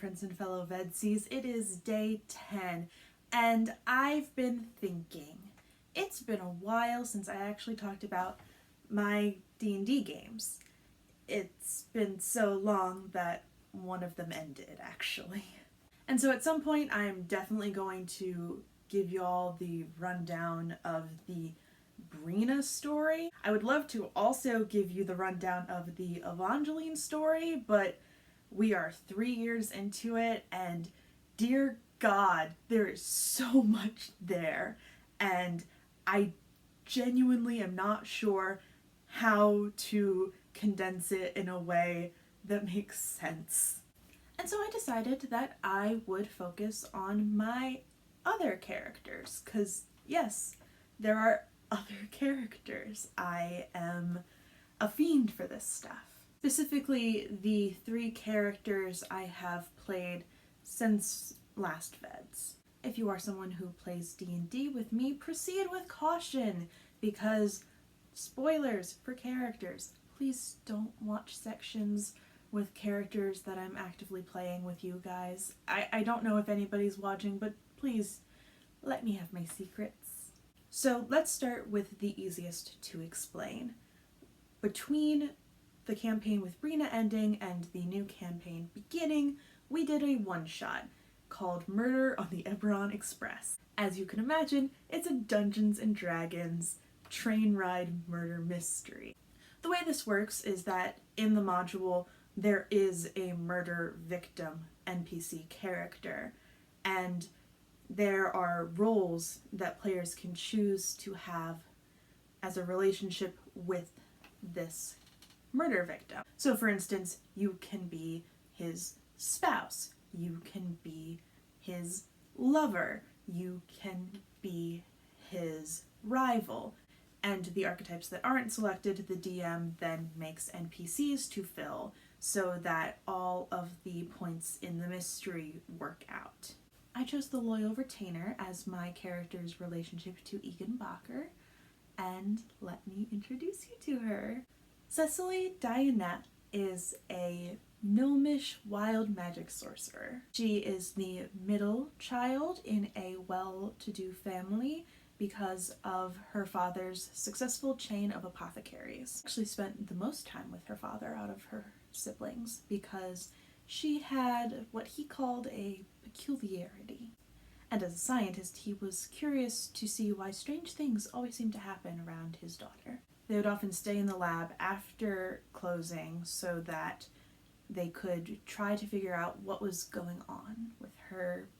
friends and fellow VEDSies. It is day 10, and I've been thinking. It's been a while since I actually talked about my D&D games. It's been so long that one of them ended, actually. And so at some point I'm definitely going to give you all the rundown of the Brina story. I would love to also give you the rundown of the Evangeline story, but we are 3 years into it, and dear God, there is so much there, and I genuinely am not sure how to condense it in a way that makes sense. And so I decided that I would focus on my other characters, because yes, there are other characters. I am a fiend for this stuff. Specifically, the 3 characters I have played since last VEDS. If you are someone who plays D&D with me, proceed with caution, because spoilers for characters. Please don't watch sections with characters that I'm actively playing with you guys. I don't know if anybody's watching, but please let me have my secrets. So let's start with the easiest to explain. Between the campaign with Brina ending and the new campaign beginning, we did a one-shot called Murder on the Eberron Express. As you can imagine, it's a Dungeons & Dragons train ride murder mystery. The way this works is that in the module there is a murder victim NPC character, and there are roles that players can choose to have as a relationship with this murder victim. So for instance, you can be his spouse, you can be his lover, you can be his rival, and the archetypes that aren't selected, the DM then makes NPCs to fill so that all of the points in the mystery work out. I chose the Loyal Retainer as my character's relationship to Egan Bacher, and let me introduce you to her. Cecily Dianette is a gnomish wild magic sorcerer. She is the middle child in a well-to-do family because of her father's successful chain of apothecaries. Actually spent the most time with her father out of her siblings because she had what he called a peculiarity. And as a scientist, he was curious to see why strange things always seemed to happen around his daughter. They would often stay in the lab after closing so that they could try to figure out what was going on with her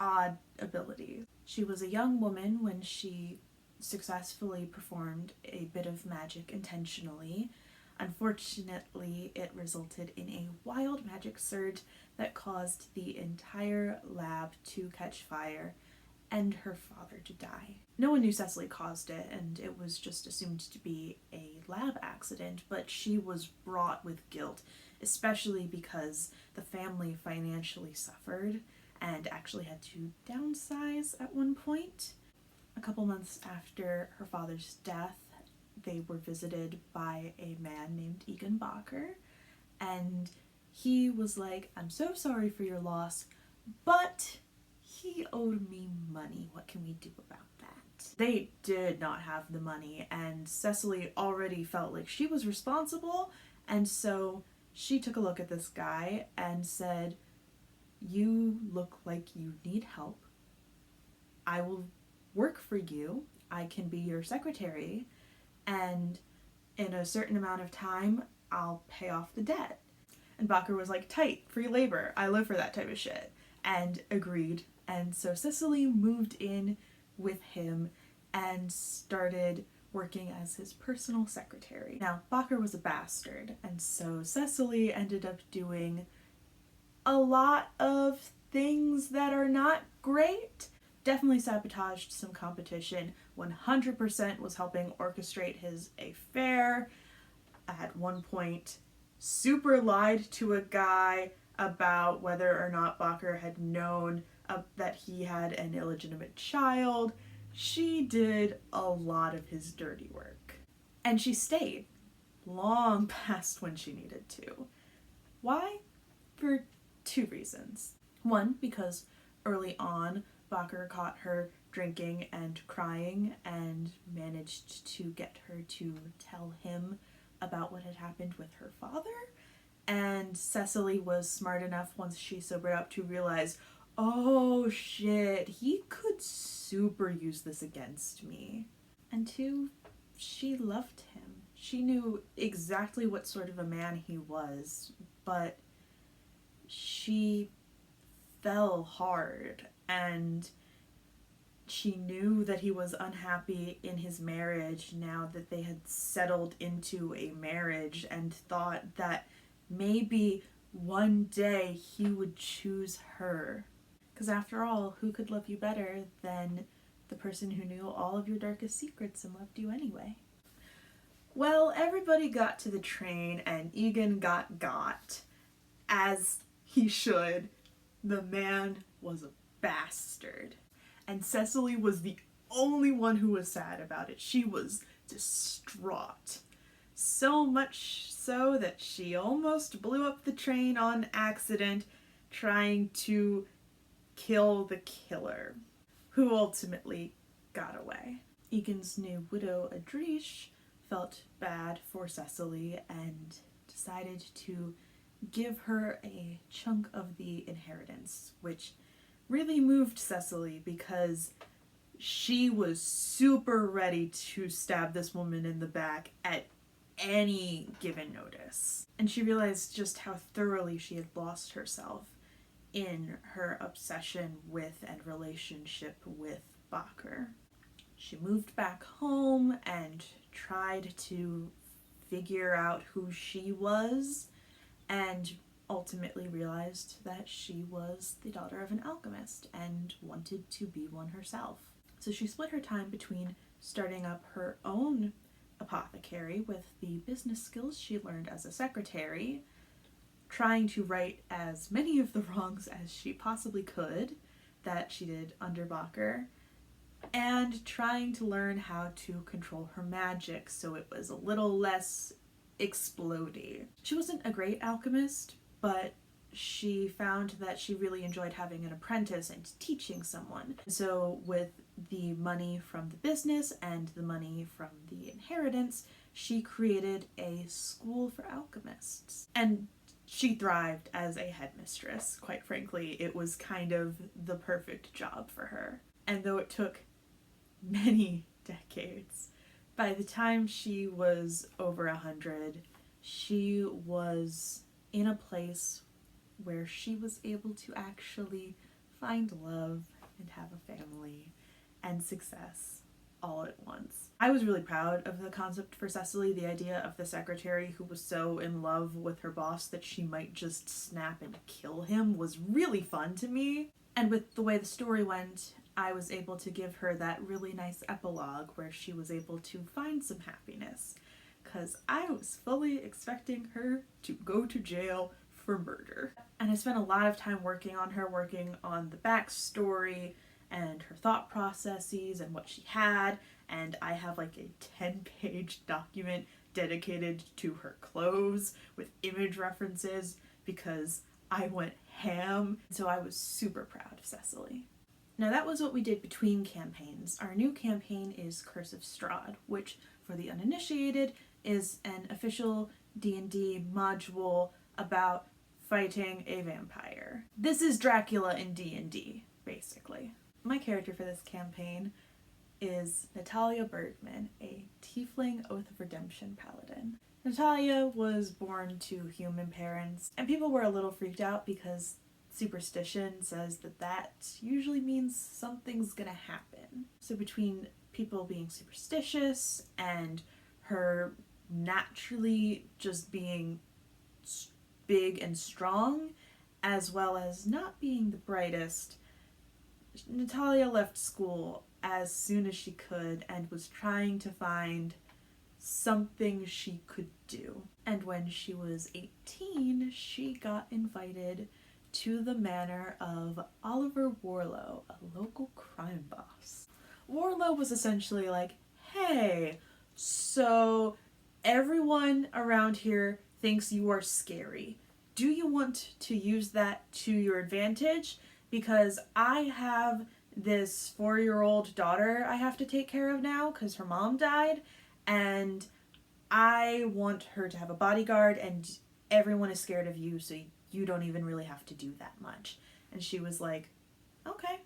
odd abilities. She was a young woman when she successfully performed a bit of magic intentionally. Unfortunately, it resulted in a wild magic surge that caused the entire lab to catch fire and her father to die. No one knew Cecily caused it, and it was just assumed to be a lab accident, but she was fraught with guilt, especially because the family financially suffered and actually had to downsize at one point. A couple months after her father's death, they were visited by a man named Egan Bacher, and he was like, "I'm so sorry for your loss, but he owed me money. What can we do about that?" They did not have the money, and Cecily already felt like she was responsible, and so she took a look at this guy and said, "You look like you need help. I will work for you. I can be your secretary, and in a certain amount of time, I'll pay off the debt." And Bacher was like, "Tight, free labor. I live for that type of shit," and agreed. And so Cecily moved in with him and started working as his personal secretary. Now, Bacher was a bastard, and so Cecily ended up doing a lot of things that are not great. Definitely sabotaged some competition, 100% was helping orchestrate his affair. At one point, super lied to a guy about whether or not Bacher had known that he had an illegitimate child. She did a lot of his dirty work. And she stayed long past when she needed to. Why? For two reasons. One, because early on, Bacher caught her drinking and crying and managed to get her to tell him about what had happened with her father. And Cecily was smart enough once she sobered up to realize, oh shit, he could super use this against me. And two, she loved him. She knew exactly what sort of a man he was, but she fell hard, and she knew that he was unhappy in his marriage now that they had settled into a marriage, and thought that maybe one day he would choose her. Because after all, who could love you better than the person who knew all of your darkest secrets and loved you anyway? Well, everybody got to the train and Egan got, as he should. The man was a bastard. And Cecily was the only one who was sad about it. She was distraught. So much so that she almost blew up the train on accident trying to kill the killer, who ultimately got away. Egan's new widow, Adriche, felt bad for Cecily and decided to give her a chunk of the inheritance, which really moved Cecily because she was super ready to stab this woman in the back at any given notice. And she realized just how thoroughly she had lost herself in her obsession with and relationship with Bacher. She moved back home and tried to figure out who she was, and ultimately realized that she was the daughter of an alchemist and wanted to be one herself. So she split her time between starting up her own apothecary with the business skills she learned as a secretary, trying to right as many of the wrongs as she possibly could that she did under Bacher, and trying to learn how to control her magic so it was a little less explodey. She wasn't a great alchemist, but she found that she really enjoyed having an apprentice and teaching someone. So with the money from the business and the money from the inheritance, she created a school for alchemists. And she thrived as a headmistress. Quite frankly, it was kind of the perfect job for her. And though it took many decades, by the time she was over 100, she was in a place where she was able to actually find love and have a family and success all at once. I was really proud of the concept for Cecily. The idea of the secretary who was so in love with her boss that she might just snap and kill him was really fun to me. And with the way the story went, I was able to give her that really nice epilogue where she was able to find some happiness, because I was fully expecting her to go to jail for murder. And I spent a lot of time working on her, working on the backstory and her thought processes and what she had, and I have like a 10-page document dedicated to her clothes with image references because I went ham. So I was super proud of Cecily. Now that was what we did between campaigns. Our new campaign is Curse of Strahd, which for the uninitiated is an official D&D module about fighting a vampire. This is Dracula in D&D, basically. My character for this campaign is Natalia Bergman, a tiefling Oath of Redemption paladin. Natalia was born to human parents, and people were a little freaked out because superstition says that that usually means something's gonna happen. So between people being superstitious and her naturally just being big and strong, as well as not being the brightest, Natalia left school as soon as she could and was trying to find something she could do. And when she was 18, she got invited to the manor of Oliver Warlow, a local crime boss. Warlow was essentially like, hey, so everyone around here thinks you are scary. do you want to use that to your advantage? Because I have this 4-year-old daughter I have to take care of now because her mom died, and I want her to have a bodyguard, and everyone is scared of you, so you don't even really have to do that much. And she was like, okay,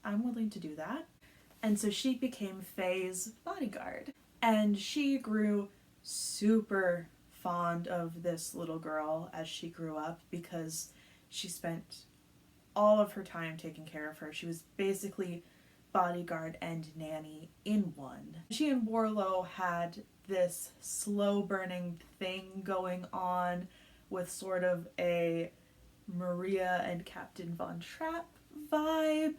I'm willing to do that. And so she became Faye's bodyguard. And she grew super fond of this little girl as she grew up because she spent all of her time taking care of her. She was basically bodyguard and nanny in one. She and Warlow had this slow burning thing going on with sort of a Maria and Captain Von Trapp vibe,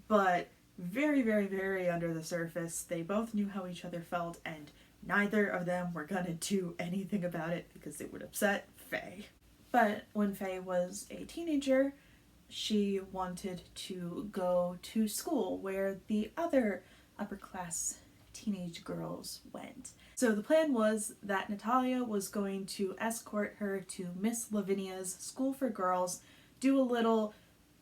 but very, very, very under the surface. They both knew how each other felt, and neither of them were gonna do anything about it because it would upset Faye. But when Faye was a teenager, she wanted to go to school where the other upper class teenage girls went. So the plan was that Natalia was going to escort her to Miss Lavinia's school for girls, do a little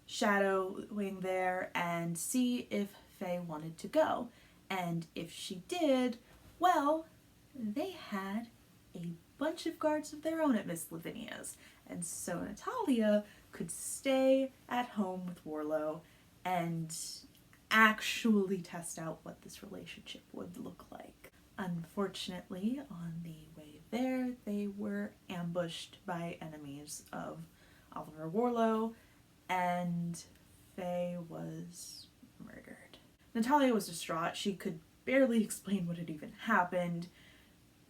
shadowing there, and see if Faye wanted to go. And if she did, well, they had a bunch of guards of their own at Miss Lavinia's. And so Natalia could stay at home with Warlow and actually test out what this relationship would look like. Unfortunately, on the way there, they were ambushed by enemies of Oliver Warlow, and Faye was murdered. Natalia was distraught. She could barely explain what had even happened,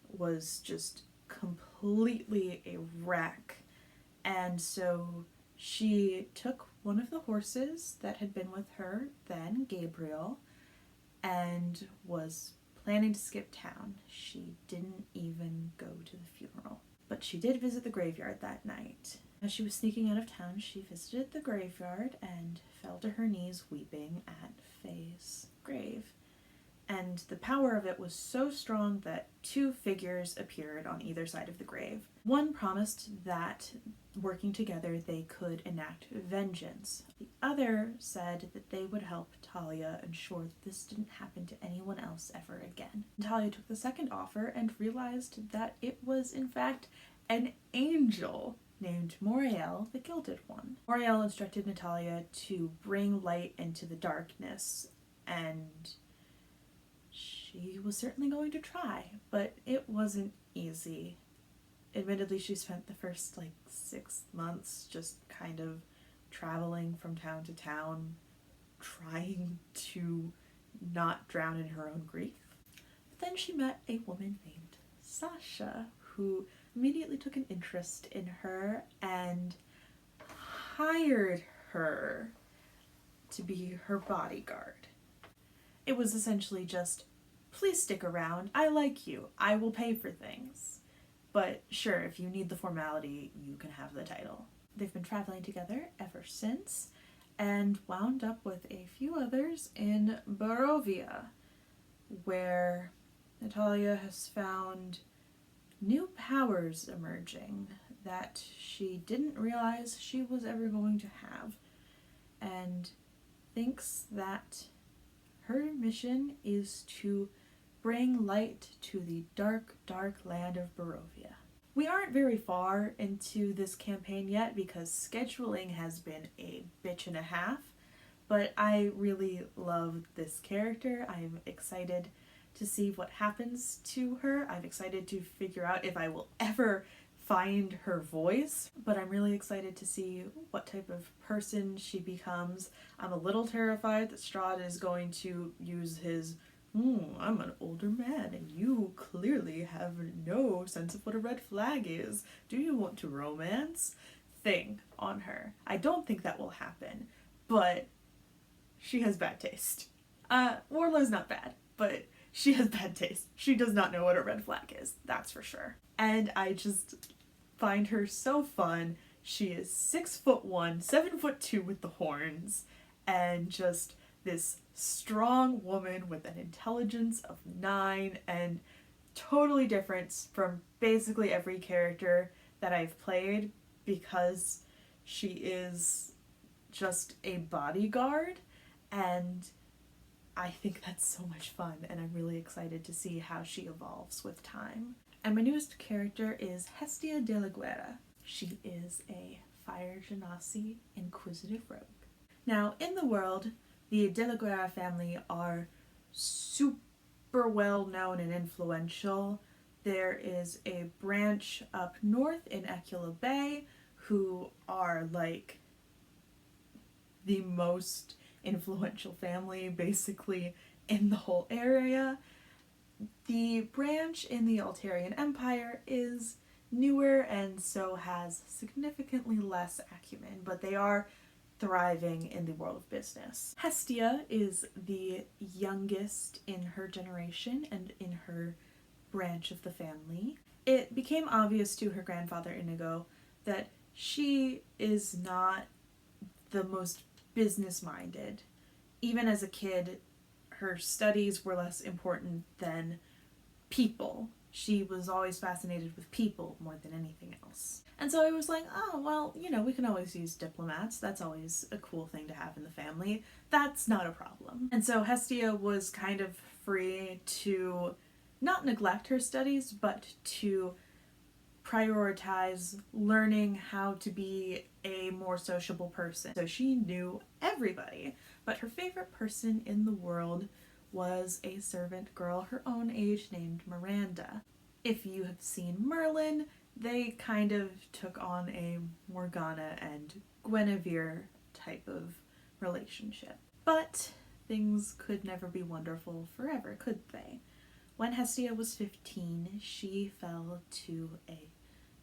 was just completely a wreck. And so she took one of the horses that had been with her then, Gabriel, and was planning to skip town. She didn't even go to the funeral. But she did visit the graveyard that night. As she was sneaking out of town, she visited the graveyard and fell to her knees weeping at Faye's grave. And the power of it was so strong that 2 figures appeared on either side of the grave. One promised that, working together, they could enact vengeance. The other said that they would help Talia ensure that this didn't happen to anyone else ever again. Talia took the second offer and realized that it was, in fact, an angel named Moriel, the Gilded One. Moriel instructed Natalia to bring light into the darkness, and she was certainly going to try, but it wasn't easy. Admittedly, she spent the first 6 months just kind of traveling from town to town, trying to not drown in her own grief. But then she met a woman named Sasha, who immediately took an interest in her and hired her to be her bodyguard. It was essentially just, please stick around, I like you, I will pay for things. But sure, if you need the formality, you can have the title. They've been traveling together ever since, and wound up with a few others in Barovia, where Natalia has found new powers emerging that she didn't realize she was ever going to have, and thinks that her mission is to bring light to the dark, dark land of Barovia. We aren't very far into this campaign yet because scheduling has been a bitch and a half, but I really love this character. I'm excited to see what happens to her. I'm excited to figure out if I will ever find her voice, but I'm really excited to see what type of person she becomes. I'm a little terrified that Strahd is going to use his I'm an older man and you clearly have no sense of what a red flag is. Do you want to romance? Thing on her. I don't think that will happen, but she has bad taste. Warlow's not bad, but she has bad taste. She does not know what a red flag is, that's for sure. And I just find her so fun. She is 6'1", 7'2" with the horns, and just this strong woman with an intelligence of 9, and totally different from basically every character that I've played, because she is just a bodyguard, and I think that's so much fun, and I'm really excited to see how she evolves with time. And my newest character is Hestia de la Guerra. She is a fire genasi inquisitive rogue. Now, in the world, the De la Guerra family are super well known and influential. There is a branch up north in Ecula Bay who are like the most influential family basically in the whole area. The branch in the Altarian Empire is newer and so has significantly less acumen, but they are thriving in the world of business. Hestia is the youngest in her generation and in her branch of the family. It became obvious to her grandfather Inigo that she is not the most business-minded. Even as a kid, her studies were less important than people. She was always fascinated with people more than anything else. And so I was like, oh, well, you know, we can always use diplomats. That's always a cool thing to have in the family. That's not a problem. And so Hestia was kind of free to not neglect her studies, but to prioritize learning how to be a more sociable person. So she knew everybody, but her favorite person in the world was a servant girl her own age named Miranda. If you have seen Merlin, they kind of took on a Morgana and Guinevere type of relationship. But things could never be wonderful forever, could they? When Hestia was 15, she fell to a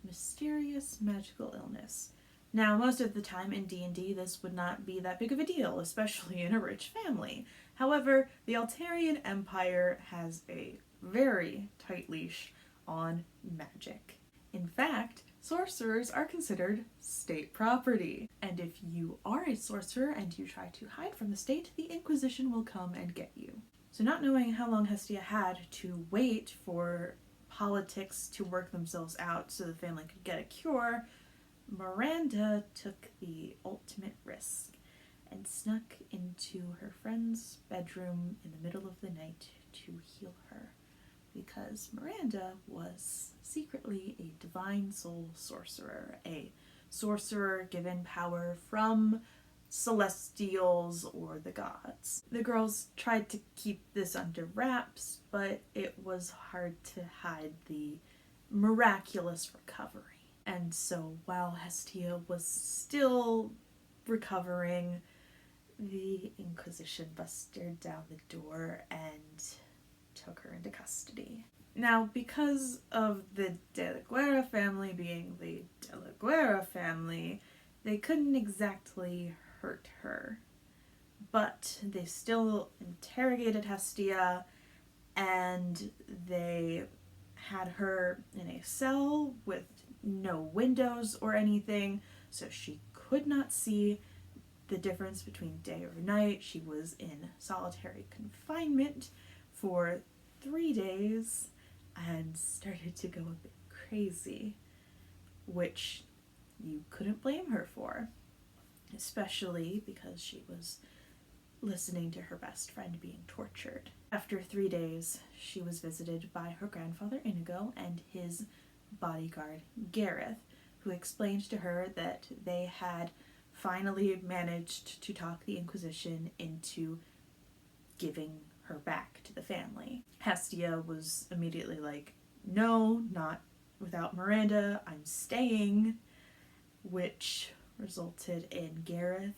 mysterious magical illness. Now, most of the time in D&D, this would not be that big of a deal, especially in a rich family. However, the Altarian Empire has a very tight leash on magic. In fact, sorcerers are considered state property. And if you are a sorcerer and you try to hide from the state, the Inquisition will come and get you. So not knowing how long Hestia had to wait for politics to work themselves out so the family could get a cure, Miranda took the ultimate risk and snuck into her friend's bedroom in the middle of the night to heal her, because Miranda was secretly a divine soul sorcerer, a sorcerer given power from celestials or the gods. The girls tried to keep this under wraps, but it was hard to hide the miraculous recovery. And so while Hestia was still recovering, the Inquisition busted down the door and took her into custody. Now, because of the De la Guerra family being the De la Guerra family, they couldn't exactly hurt her. But they still interrogated Hestia, and they had her in a cell with no windows or anything, so she could not see the difference between day or night. She was in solitary confinement for 3 days and started to go a bit crazy, which you couldn't blame her for, especially because she was listening to her best friend being tortured. After 3 days, she was visited by her grandfather Inigo and his bodyguard Gareth, who explained to her that they had finally managed to talk the Inquisition into giving her back to the family. Hestia was immediately like, no, not without Miranda, I'm staying, which resulted in Gareth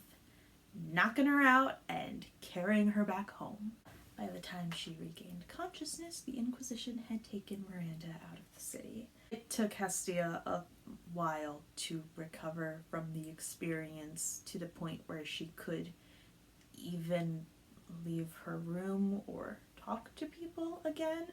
knocking her out and carrying her back home. By the time she regained consciousness, the Inquisition had taken Miranda out of the city. It took Hestia a while to recover from the experience to the point where she could even leave her room or talk to people again,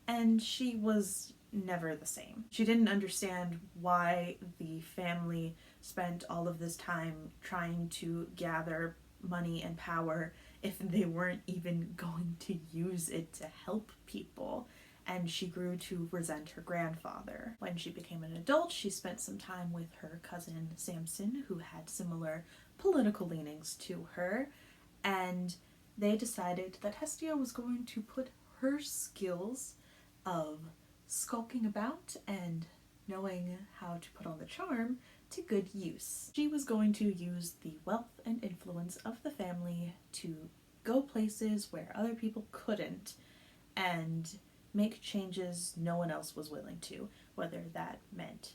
and she was never the same. She didn't understand why the family spent all of this time trying to gather money and power if they weren't even going to use it to help people. and she grew to resent her grandfather. When she became an adult, she spent some time with her cousin Samson, who had similar political leanings to her, and they decided that Hestia was going to put her skills of skulking about and knowing how to put on the charm to good use. She was going to use the wealth and influence of the family to go places where other people couldn't and make changes no one else was willing to, whether that meant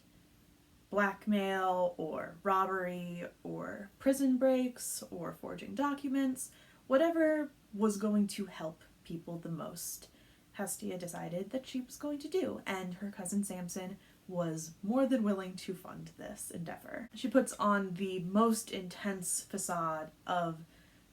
blackmail or robbery or prison breaks or forging documents, whatever was going to help people the most. Hestia decided that she was going to do, and her cousin Samson was more than willing to fund this endeavor. She puts on the most intense facade of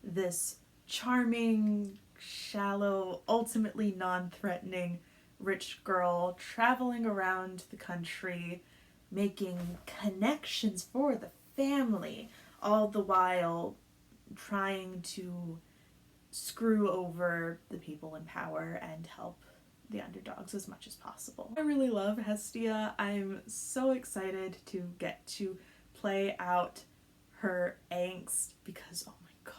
this charming, shallow, ultimately non-threatening rich girl traveling around the country, making connections for the family, all the while trying to screw over the people in power and help the underdogs as much as possible. I really love Hestia. I'm so excited to get to play out her angst because, oh my god,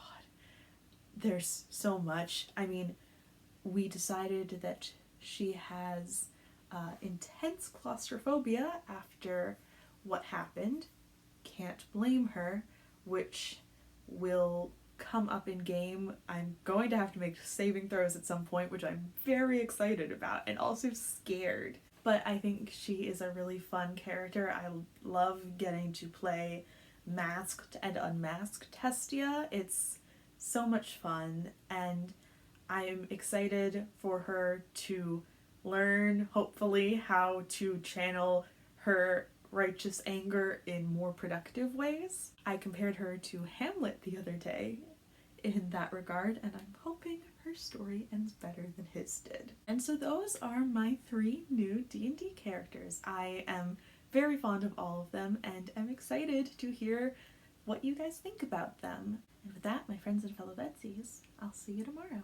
there's so much. I mean, we decided that she has intense claustrophobia after what happened. Can't blame her, which will come up in game. I'm going to have to make saving throws at some point, which I'm very excited about and also scared. But I think she is a really fun character. I love getting to play masked and unmasked Hestia. It's so much fun, and I'm excited for her to learn, hopefully, how to channel her righteous anger in more productive ways. I compared her to Hamlet the other day in that regard, and I'm hoping her story ends better than his did. And so those are my 3 new D&D characters. I am very fond of all of them, and I'm excited to hear what you guys think about them. And with that, my friends and fellow VEDSies, I'll see you tomorrow.